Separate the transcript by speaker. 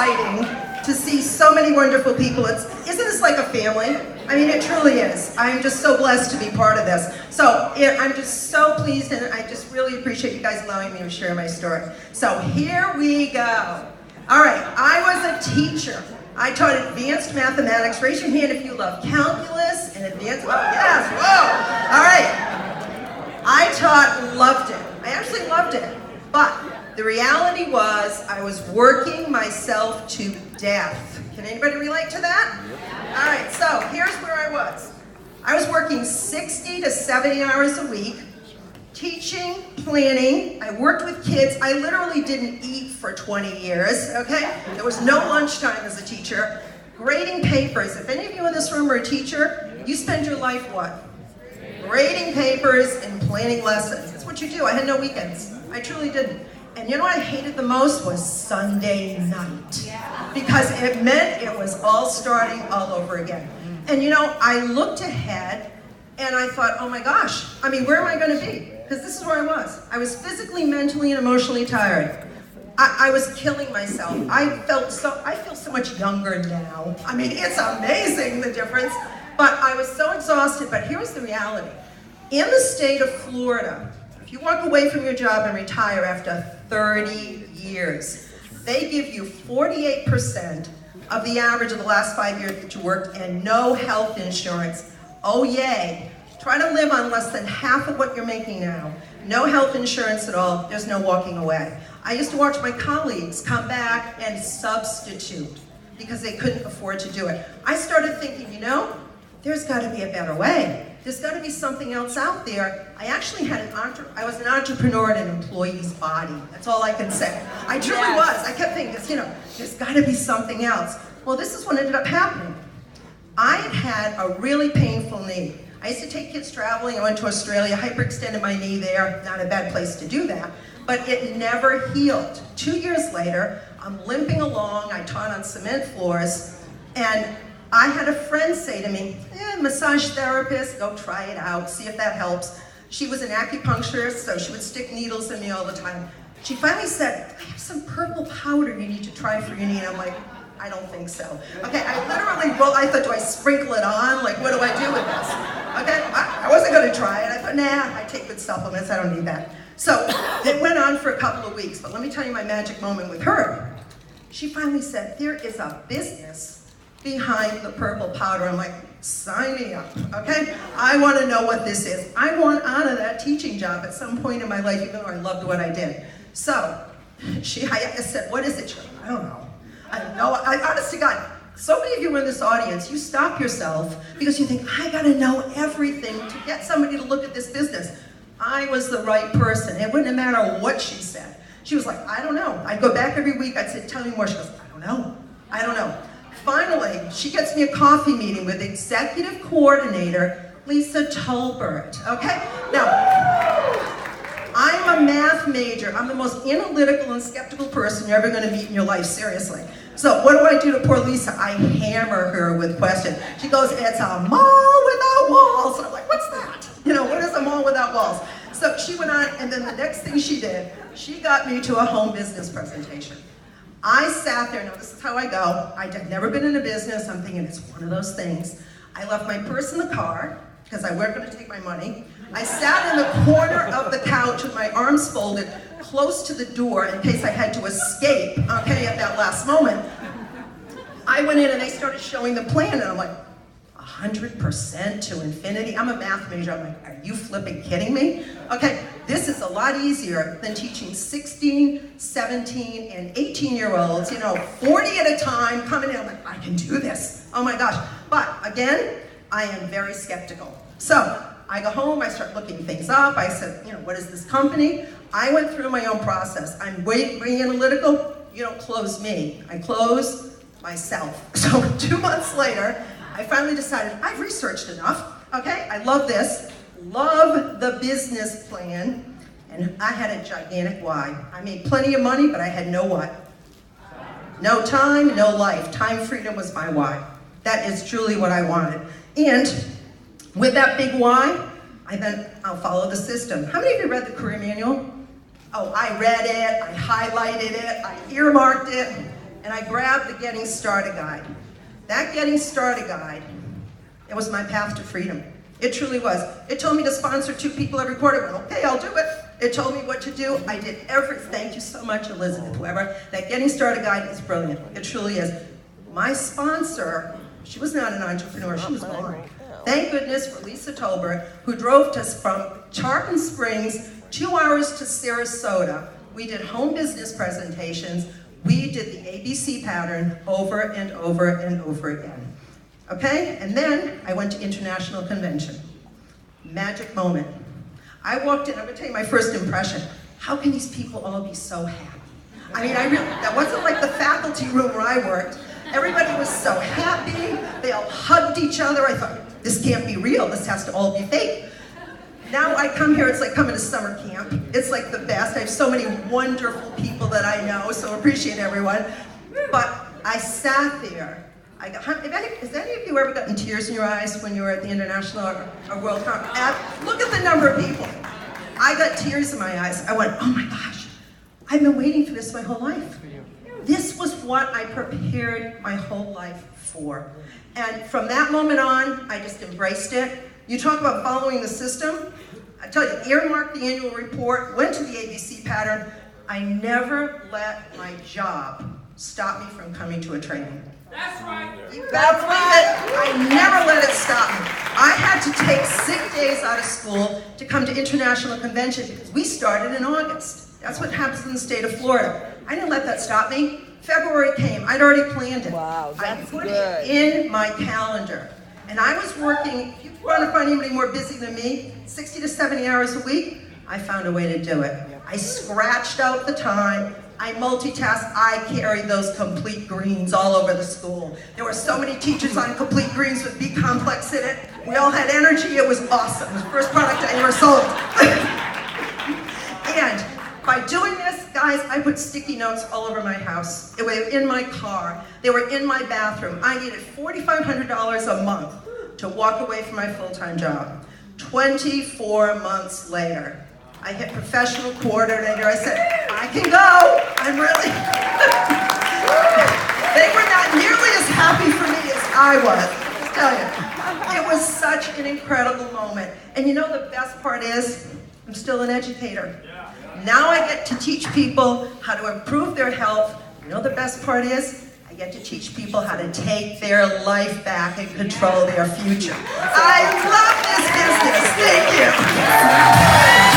Speaker 1: exciting to see so many wonderful people. Isn't this like a family? I mean, it truly is. I'm just so blessed to be part of this. So I'm just so pleased, and I just really appreciate you guys allowing me to share my story. So here we go. All right, I was a teacher. I taught advanced mathematics. Raise your hand if you love calculus and advanced, oh yes, whoa. All right, loved it. I actually loved it. But the reality was I was working myself to death. Can anybody relate to that? All right, so here's where I was. I was working 60 to 70 hours a week, teaching, planning. I worked with kids. I literally didn't eat for 20 years, okay? There was no lunchtime as a teacher. Grading papers. If any of you in this room are a teacher, you spend your life what? Grading papers and planning lessons. That's what you do. I had no weekends. I truly didn't. And you know what I hated the most was Sunday night. Because it meant it was all starting all over again. And you know, I looked ahead and I thought, oh my gosh, I mean, where am I going to be? Because this is where I was. I was physically, mentally, and emotionally tired. I was killing myself. I feel so much younger now. I mean, it's amazing the difference. But I was so exhausted. But here's the reality. In the state of Florida, if you walk away from your job and retire after 30 years, they give you 48% of the average of the last 5 years that you worked and no health insurance. Oh yay. Try to live on less than half of what you're making now. No health insurance at all. There's no walking away. I used to watch my colleagues come back and substitute because they couldn't afford to do it. I started thinking, you know, there's got to be a better way. There's got to be something else out there. I actually had I was an entrepreneur in an employee's body. That's all I can say. I truly was. I kept thinking, you know, there's got to be something else. Well, this is what ended up happening. I had a really painful knee. I used to take kids traveling. I went to Australia, hyperextended my knee there. Not a bad place to do that. But it never healed. 2 years later, I'm limping along. I taught on cement floors. And I had a friend say to me, massage therapist, go try it out, see if that helps. She was an acupuncturist, so she would stick needles in me all the time. She finally said, I have some purple powder you need to try for your knee. And I'm like, I don't think so. Okay, I thought, do I sprinkle it on? Like, what do I do with this? Okay, I wasn't gonna try it. I thought, nah, I take good supplements, I don't need that. So it went on for a couple of weeks, but let me tell you my magic moment with her. She finally said, there is a business behind the purple powder. I'm like, sign me up, okay? I want to know what this is. I want out of that teaching job at some point in my life, even though I loved what I did. So I said, what is it, Cheryl? I don't know. I don't know. Honest to God, so many of you in this audience, you stop yourself because you think, I gotta know everything to get somebody to look at this business. I was the right person. It wouldn't matter what she said. She was like, I don't know. I'd go back every week, I'd say, tell me more. She goes, I don't know. I don't know. Finally, she gets me a coffee meeting with executive coordinator, Lisa Tolbert, okay? Now, I'm a math major. I'm the most analytical and skeptical person you're ever gonna meet in your life, seriously. So what do I do to poor Lisa? I hammer her with questions. She goes, it's a mall without walls. And I'm like, what's that? You know, what is a mall without walls? So she went on, and then the next thing she did, she got me to a home business presentation. I sat there, now this is how I go. I'd never been in a business. I'm thinking it's one of those things. I left my purse in the car, because I weren't gonna take my money. I sat in the corner of the couch with my arms folded, close to the door in case I had to escape, okay, at that last moment. I went in and they started showing the plan, and I'm like, 100% to infinity? I'm a math major. I'm like, are you flipping kidding me? Okay, this is a lot easier than teaching 16, 17, and 18-year-olds, you know, 40 at a time, coming in. I'm like, I can do this. Oh my gosh. But again, I am very skeptical. So I go home, I start looking things up. I said, you know, what is this company? I went through my own process. I'm way analytical. You don't close me. I close myself. So 2 months later, I finally decided, I've researched enough, okay? I love this, love the business plan, and I had a gigantic why. I made plenty of money, but I had no what? No time, no life. Time freedom was my why. That is truly what I wanted. And with that big why, I'll follow the system. How many of you read the career manual? Oh, I read it, I highlighted it, I earmarked it. and I grabbed the Getting Started guide. That Getting Started guide, it was my path to freedom. It truly was. It told me to sponsor 2 people every quarter. I went, okay, I'll do it. It told me what to do. I did everything. Thank you so much, Elizabeth, whoever. That Getting Started guide is brilliant. It truly is. My sponsor, she was not an entrepreneur, she was gone. Thank goodness for Lisa Tolbert, who drove us from Tarpon Springs 2 hours to Sarasota. We did home business presentations. We did the ABC pattern over and over and over again. Okay, and then I went to International Convention. Magic moment. I walked in, I'm gonna tell you my first impression. How can these people all be so happy? I mean, that wasn't like the faculty room where I worked. Everybody was so happy, they all hugged each other. I thought, this can't be real, this has to all be fake. Now I come here, it's like coming to summer camp. It's like the best. I have so many wonderful people that I know, so appreciate everyone. But I sat there. Has any of you ever gotten tears in your eyes when you were at the International or World Conference? Look at the number of people. I got tears in my eyes. I went, oh my gosh, I've been waiting for this my whole life. This was what I prepared my whole life for. And from that moment on, I just embraced it. You talk about following the system. I tell you, earmarked the annual report, went to the ABC pattern. I never let my job stop me from coming to a training.
Speaker 2: That's right.
Speaker 1: You better believe it. I never let it stop me. I had to take sick days out of school to come to International Convention because we started in August. That's what happens in the state of Florida. I didn't let that stop me. February came. I'd already planned it.
Speaker 3: Wow, that's
Speaker 1: I put
Speaker 3: good.
Speaker 1: it in my calendar. And I was working, if you want to find anybody more busy than me, 60 to 70 hours a week, I found a way to do it. I scratched out the time. I multitasked. I carried those complete greens all over the school. There were so many teachers on complete greens with B complex in it. We all had energy. It was awesome. It was the first product I ever sold. And by doing this, guys, I put sticky notes all over my house. They were in my car. They were in my bathroom. I needed $4,500 a month to walk away from my full-time job. 24 months later, I hit professional coordinator. I said, I can go. I'm really... They were not nearly as happy for me as I was. I'll tell you. It was such an incredible moment. And you know the best part is, I'm still an educator. Now I get to teach people how to improve their health. You know the best part is, I get to teach people how to take their life back and control their future. I love this business. Thank you.